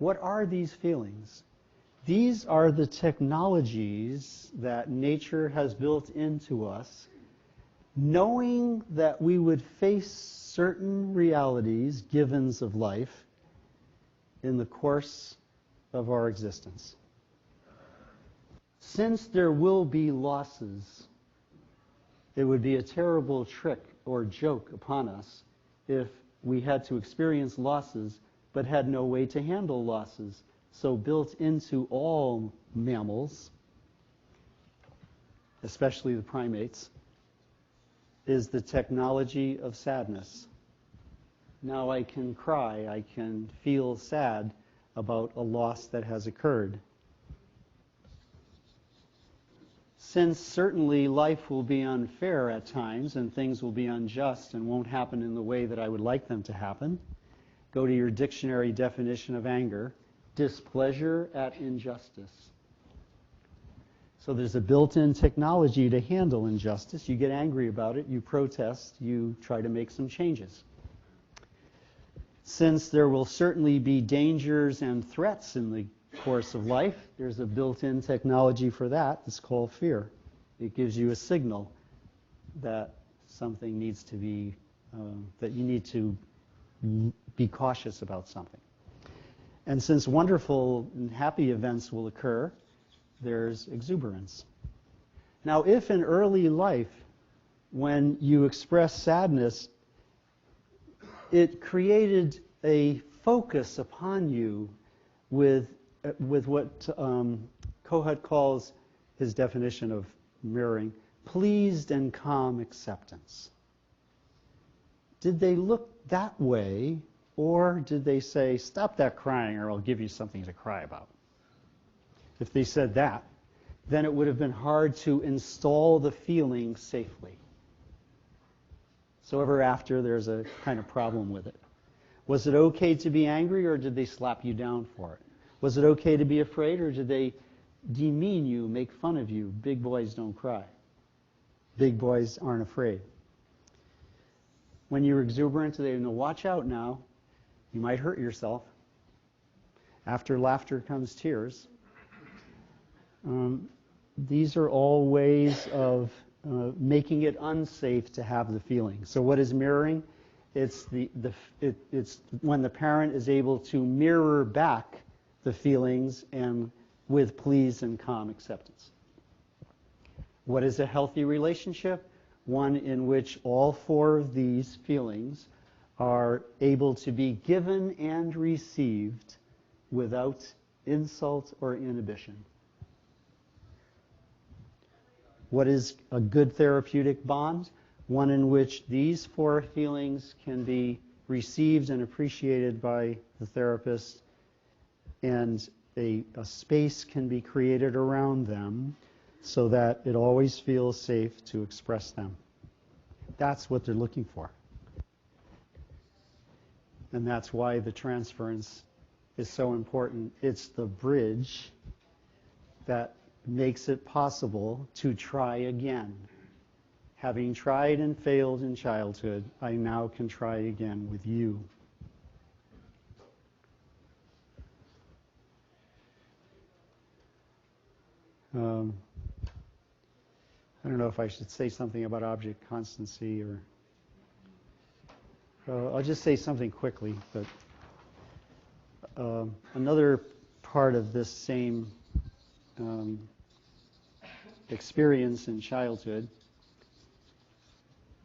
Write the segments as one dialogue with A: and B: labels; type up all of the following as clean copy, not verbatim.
A: What are these feelings? These are the technologies that nature has built into us, knowing that we would face certain realities, givens of life, in the course of our existence. Since there will be losses, it would be a terrible trick or joke upon us if we had to experience losses but had no way to handle losses. So built into all mammals, especially the primates, is the technology of sadness. Now I can cry, I can feel sad about a loss that has occurred. Since certainly life will be unfair at times and things will be unjust and won't happen in the way that I would like them to happen, go to your dictionary definition of anger: displeasure at injustice. So there's a built-in technology to handle injustice. You get angry about it, you protest, you try to make some changes. Since there will certainly be dangers and threats in the course of life, there's a built-in technology for that. It's called fear. It gives you a signal that something needs to be, that you need to be cautious about something. And since wonderful and happy events will occur, there's exuberance. Now, if in early life, when you express sadness, it created a focus upon you with what Kohut calls, his definition of mirroring, pleased and calm acceptance. Did they look that way, or did they say, stop that crying or I'll give you something to cry about? If they said that, then it would have been hard to install the feeling safely. So ever after, there's a kind of problem with it. Was it okay to be angry, or did they slap you down for it? Was it okay to be afraid, or did they demean you, make fun of you? Big boys don't cry. Big boys aren't afraid. When you're exuberant, they know, watch out now. You might hurt yourself. After laughter comes tears. These are all ways of making it unsafe to have the feeling. So what is mirroring? It's it's when the parent is able to mirror back the feelings and with pleased and calm acceptance. What is a healthy relationship? One in which all four of these feelings are able to be given and received without insult or inhibition. What is a good therapeutic bond? One in which these four feelings can be received and appreciated by the therapist, and a space can be created around them so that it always feels safe to express them. That's what they're looking for. And that's why the transference is so important. It's the bridge that makes it possible to try again. Having tried and failed in childhood, I now can try again with you. I don't know if I should say something about object constancy, or I'll just say something quickly. But another part of this same experience in childhood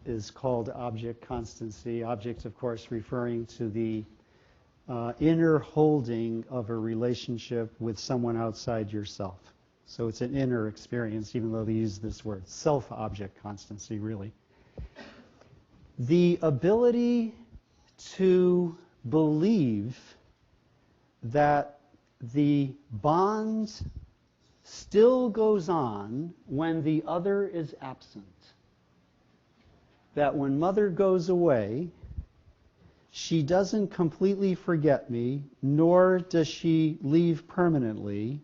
A: is called object constancy. Object, of course, referring to the inner holding of a relationship with someone outside yourself. So it's an inner experience, even though they use this word, self-object constancy, really. The ability to believe that the bond still goes on when the other is absent. That when mother goes away, she doesn't completely forget me, nor does she leave permanently.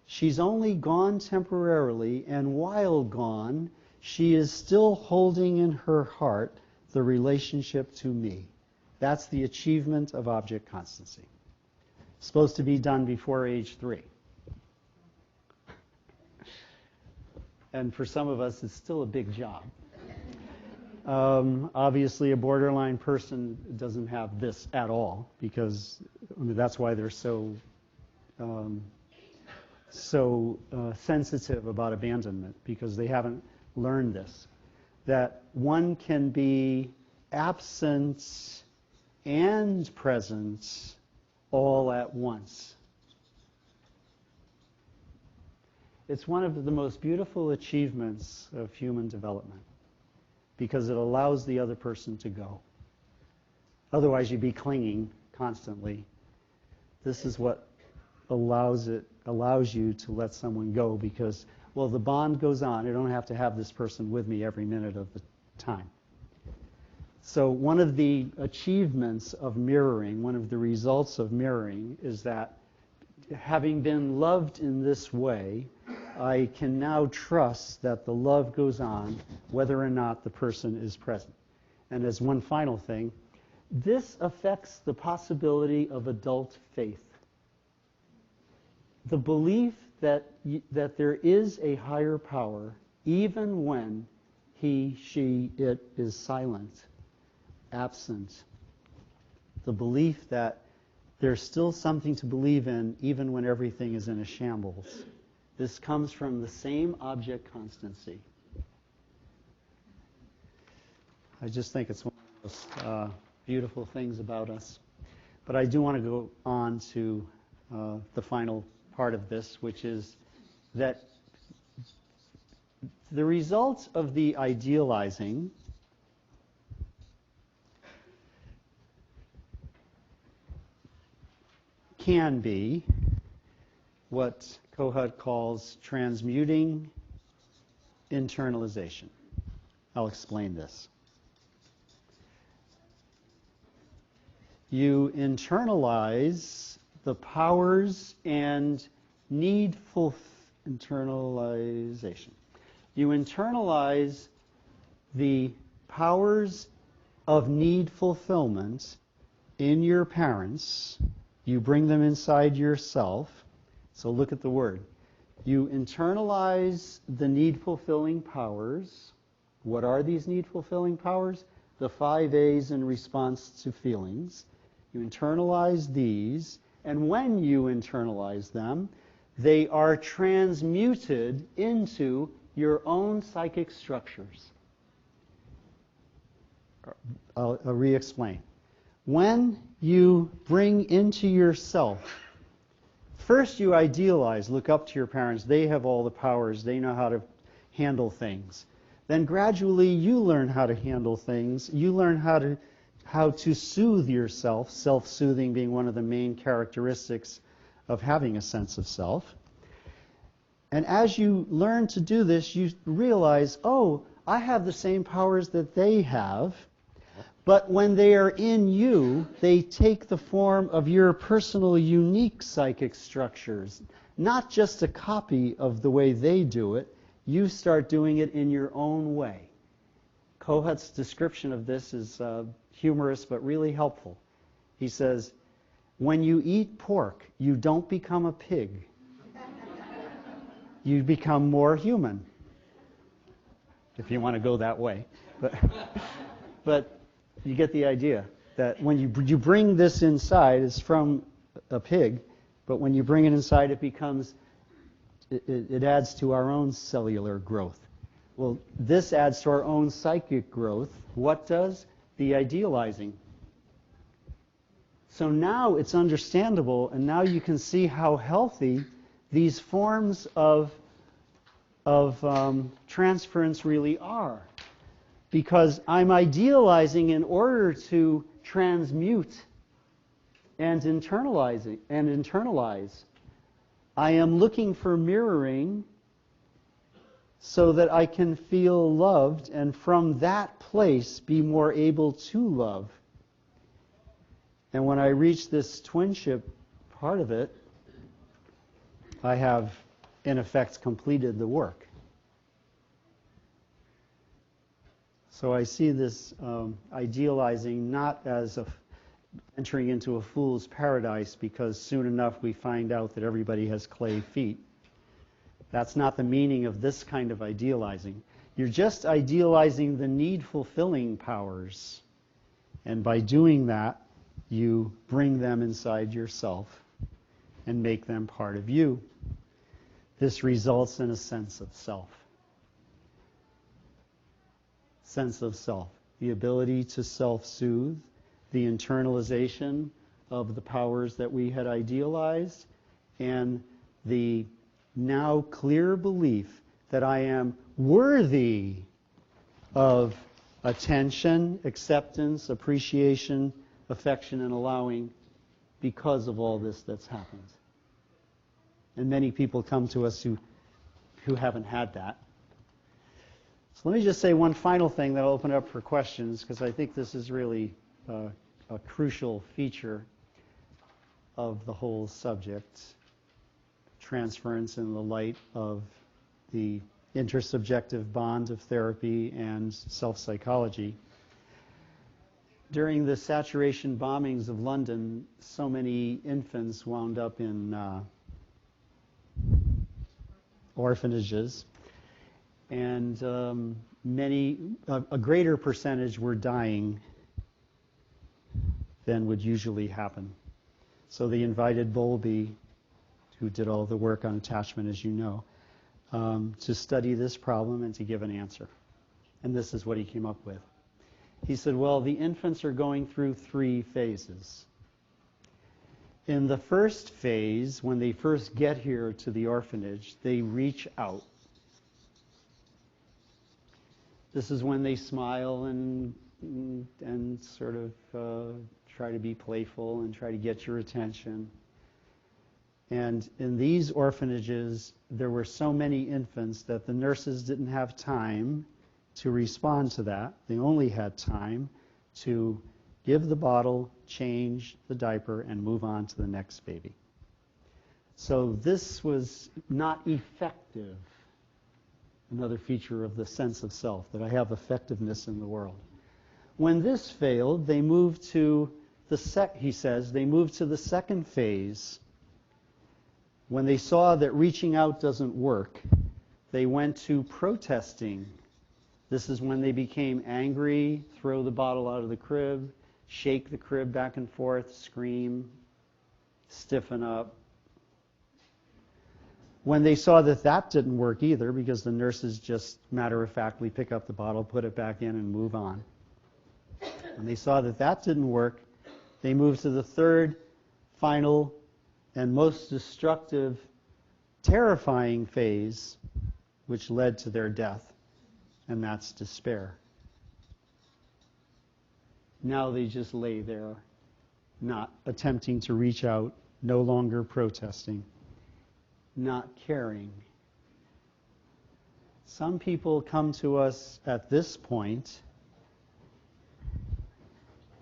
A: She's only gone temporarily, and while gone, she is still holding in her heart the relationship to me. That's the achievement of object constancy. Supposed to be done before age 3. And for some of us, it's still a big job. Obviously, a borderline person doesn't have this at all, because that's why they're so sensitive about abandonment, because they haven't learned this. That one can be absent and present all at once. It's one of the most beautiful achievements of human development, because it allows the other person to go. Otherwise, you'd be clinging constantly. This is what allows you to let someone go, because, well, the bond goes on. I don't have to have this person with me every minute of the time. So one of the achievements of mirroring, one of the results of mirroring, is that having been loved in this way, I can now trust that the love goes on whether or not the person is present. And as one final thing, this affects the possibility of adult faith. The belief that there is a higher power, even when he, she, it is silent, absent. The belief that there's still something to believe in even when everything is in a shambles. This comes from the same object constancy. I just think it's one of the most beautiful things about us. But I do want to go on to the final part of this, which is that the results of the idealizing can be what Kohut calls transmuting internalization. I'll explain this. You internalize the powers and needful internalization. You internalize the powers of need fulfillment in your parents. You bring them inside yourself. So look at the word. You internalize the need-fulfilling powers. What are these need-fulfilling powers? The 5 A's in response to feelings. You internalize these, and when you internalize them, they are transmuted into your own psychic structures. I'll re-explain. When you bring into yourself, first you idealize, look up to your parents. They have all the powers. They know how to handle things. Then gradually you learn how to handle things. You learn how to soothe yourself, self-soothing being one of the main characteristics of having a sense of self. And as you learn to do this, you realize, oh, I have the same powers that they have. But when they are in you, they take the form of your personal, unique psychic structures. Not just a copy of the way they do it. You start doing it in your own way. Kohut's description of this is humorous but really helpful. He says, when you eat pork, you don't become a pig. You become more human. If you want to go that way. But you get the idea that when you bring this inside, it's from a pig, but when you bring it inside, it becomes, it adds to our own cellular growth. Well, this adds to our own psychic growth. What does? The idealizing. So now it's understandable, and now you can see how healthy these forms of transference really are. Because I'm idealizing in order to transmute and internalize. I am looking for mirroring so that I can feel loved, and from that place be more able to love. And when I reach this twinship part of it, I have, in effect, completed the work. So I see this idealizing not as entering into a fool's paradise because soon enough we find out that everybody has clay feet. That's not the meaning of this kind of idealizing. You're just idealizing the need-fulfilling powers. And by doing that, you bring them inside yourself and make them part of you. This results in a sense of self. Sense of self. The ability to self-soothe, the internalization of the powers that we had idealized, and the now clear belief that I am worthy of attention, acceptance, appreciation, affection, and allowing because of all this that's happened. And many people come to us who haven't had that. So let me just say one final thing that I'll open up for questions, because I think this is really a crucial feature of the whole subject, transference in the light of the intersubjective bond of therapy and self-psychology. During the saturation bombings of London, so many infants wound up in orphanages, and a greater percentage were dying than would usually happen. So they invited Bowlby, who did all the work on attachment, as you know, to study this problem and to give an answer. And this is what he came up with. He said, well, the infants are going through 3 phases. In the first phase, when they first get here to the orphanage, they reach out. This is when they smile and sort of try to be playful and try to get your attention. And in these orphanages, there were so many infants that the nurses didn't have time to respond to that. They only had time to give the bottle, change the diaper, and move on to the next baby. So this was not effective. Another feature of the sense of self, that I have effectiveness in the world. When this failed, they moved to he says, they moved to the second phase. When they saw that reaching out doesn't work, they went to protesting. This is when they became angry, throw the bottle out of the crib, shake the crib back and forth, scream, stiffen up. When they saw that that didn't work either, because the nurses just matter-of-factly pick up the bottle, put it back in, and move on. When they saw that that didn't work, they moved to the third, final, and most destructive, terrifying phase, which led to their death, and that's despair. Now they just lay there, not attempting to reach out, no longer protesting, not caring. Some people come to us at this point,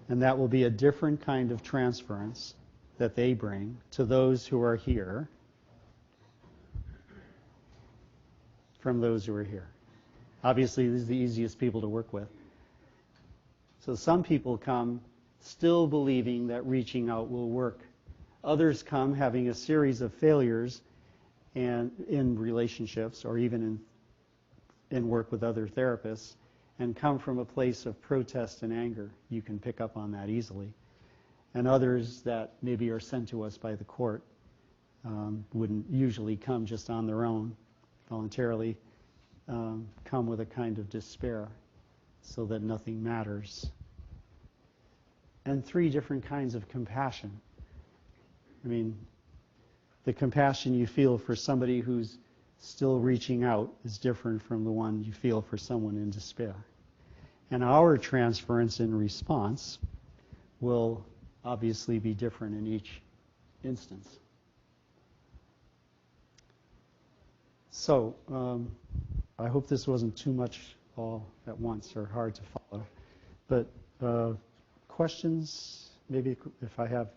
A: and that will be a different kind of transference that they bring to those who are here from those who are here. Obviously, these are the easiest people to work with. So some people come still believing that reaching out will work. Others come having a series of failures and in relationships or even in work with other therapists, and come from a place of protest and anger. You can pick up on that easily. And others that maybe are sent to us by the court wouldn't usually come just on their own, voluntarily, come with a kind of despair so that nothing matters. And 3 different kinds of compassion. I mean, the compassion you feel for somebody who's still reaching out is different from the one you feel for someone in despair. And our transference in response will obviously be different in each instance. So, I hope this wasn't too much all at once or hard to follow. But questions? Maybe if I have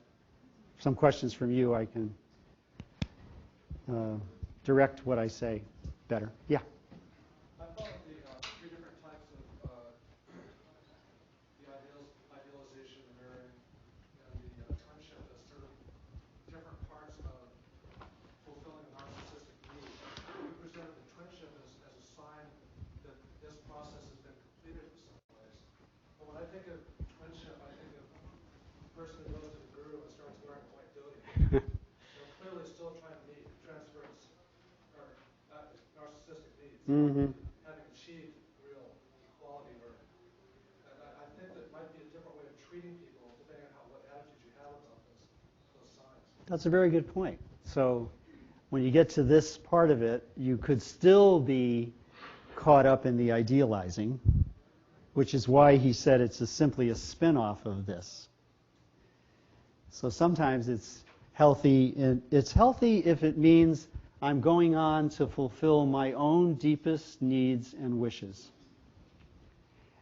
A: some questions from you, I can direct what I say better. Yeah?
B: I thought of the 3 different types of the idealization, the mirroring, and person who goes to the guru and starts learning point doing, they're clearly still trying to meet transference or narcissistic needs,
A: Mm-hmm.
B: having achieved real equality. Or, and I think that might be a different way of treating people depending on what attitude you have about those signs.
A: That's a very good point. So when you get to this part of it, you could still be caught up in the idealizing, which is why he said it's simply a spin-off of this. So sometimes it's healthy. It's healthy if it means I'm going on to fulfill my own deepest needs and wishes.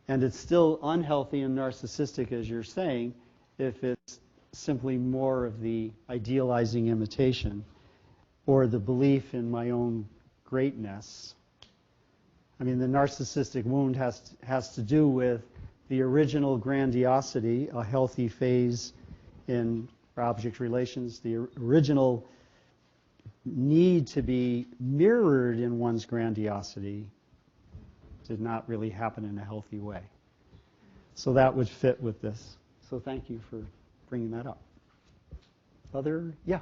A: And it's still unhealthy and narcissistic, as you're saying, if it's simply more of the idealizing imitation or the belief in my own greatness. I mean, the narcissistic wound has to do with the original grandiosity, a healthy phase in object relations, the original need to be mirrored in one's grandiosity did not really happen in a healthy way. So that would fit with this. So thank you for bringing that up. Other, yeah?
C: Is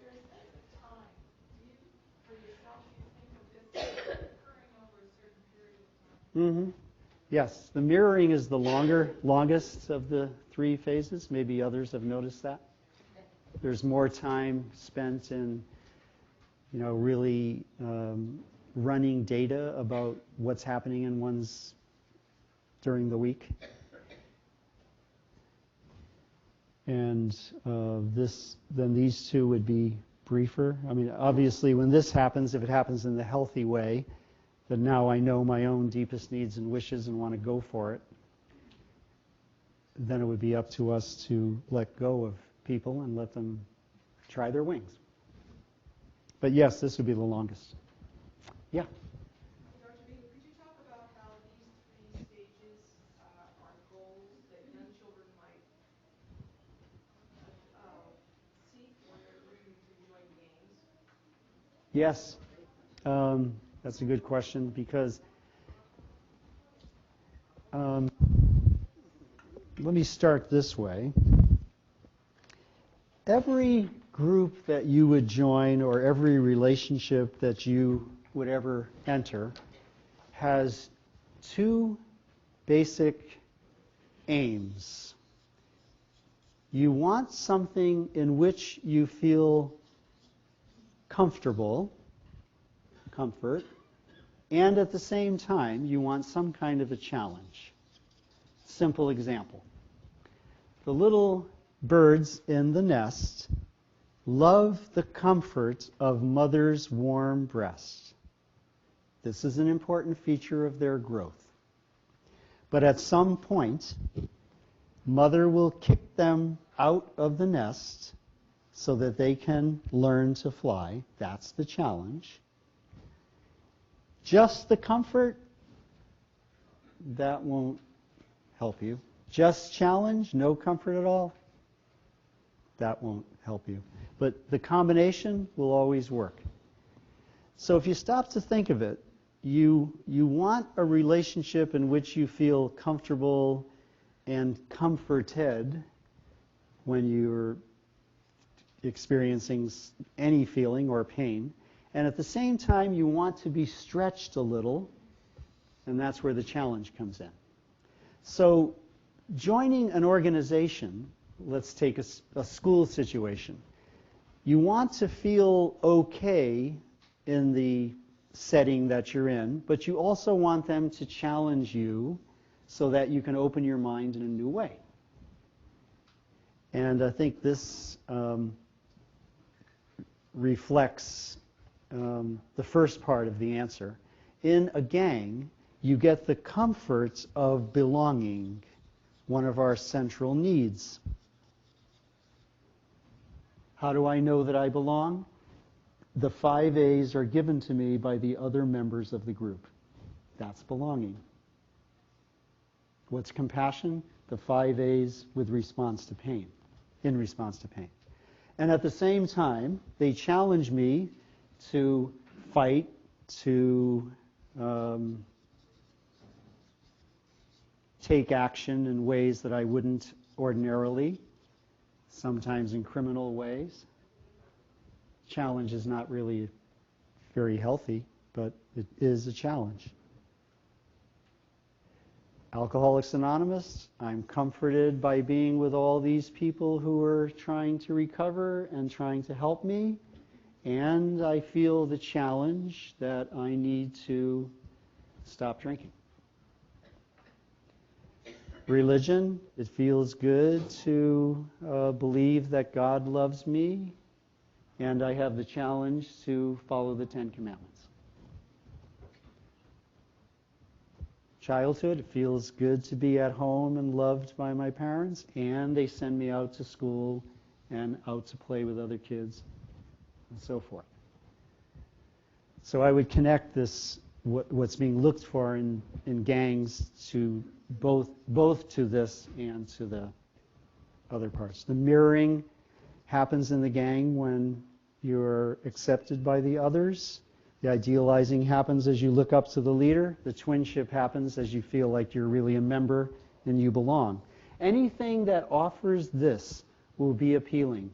C: there a sense of time? For yourself, do you think of this as occurring over a certain period of time?
A: Mm-hmm. Yes, the mirroring is the longest of the three phases. Maybe others have noticed that. There's more time spent in, really running data about what's happening in one's during the week. And then these two would be briefer. I mean, obviously, when this happens, if it happens in the healthy way, then now I know my own deepest needs and wishes and want to go for it, then it would be up to us to let go of people and let them try their wings. But yes, this would be the longest. Yeah?
C: Dr. B, could you talk about how these three stages are goals that young children might seek when they're looking to join gangs?
A: Yes. That's a good question because let me start this way. Every group that you would join or every relationship that you would ever enter has two basic aims. You want something in which you feel comfort, and at the same time, you want some kind of a challenge. Simple example. The little birds in the nest love the comfort of mother's warm breast. This is an important feature of their growth. But at some point, mother will kick them out of the nest so that they can learn to fly. That's the challenge. Just the comfort, that won't help you. Just challenge, no comfort at all, that won't help you. But the combination will always work. So if you stop to think of it, you want a relationship in which you feel comfortable and comforted when you're experiencing any feeling or pain. And at the same time, you want to be stretched a little, and that's where the challenge comes in. So joining an organization, let's take a school situation. You want to feel okay in the setting that you're in, but you also want them to challenge you so that you can open your mind in a new way. And I think this reflects the first part of the answer. In a gang, you get the comfort of belonging, one of our central needs. How do I know that I belong? The 5 A's are given to me by the other members of the group. That's belonging. What's compassion? The 5 A's with response to pain, in response to pain. And at the same time, they challenge me to fight, to take action in ways that I wouldn't ordinarily. sometimes in criminal ways. Challenge is not really very healthy, but it is a challenge. Alcoholics Anonymous, I'm comforted by being with all these people who are trying to recover and trying to help me, and I feel the challenge that I need to stop drinking. Religion, it feels good to believe that God loves me, and I have the challenge to follow the Ten Commandments. Childhood, it feels good to be at home and loved by my parents, and they send me out to school and out to play with other kids and so forth. So I would connect this, what's being looked for in gangs, to both to this and to the other parts. The mirroring happens in the gang when you're accepted by the others. The idealizing happens as you look up to the leader. The twinship happens as you feel like you're really a member and you belong. Anything that offers this will be appealing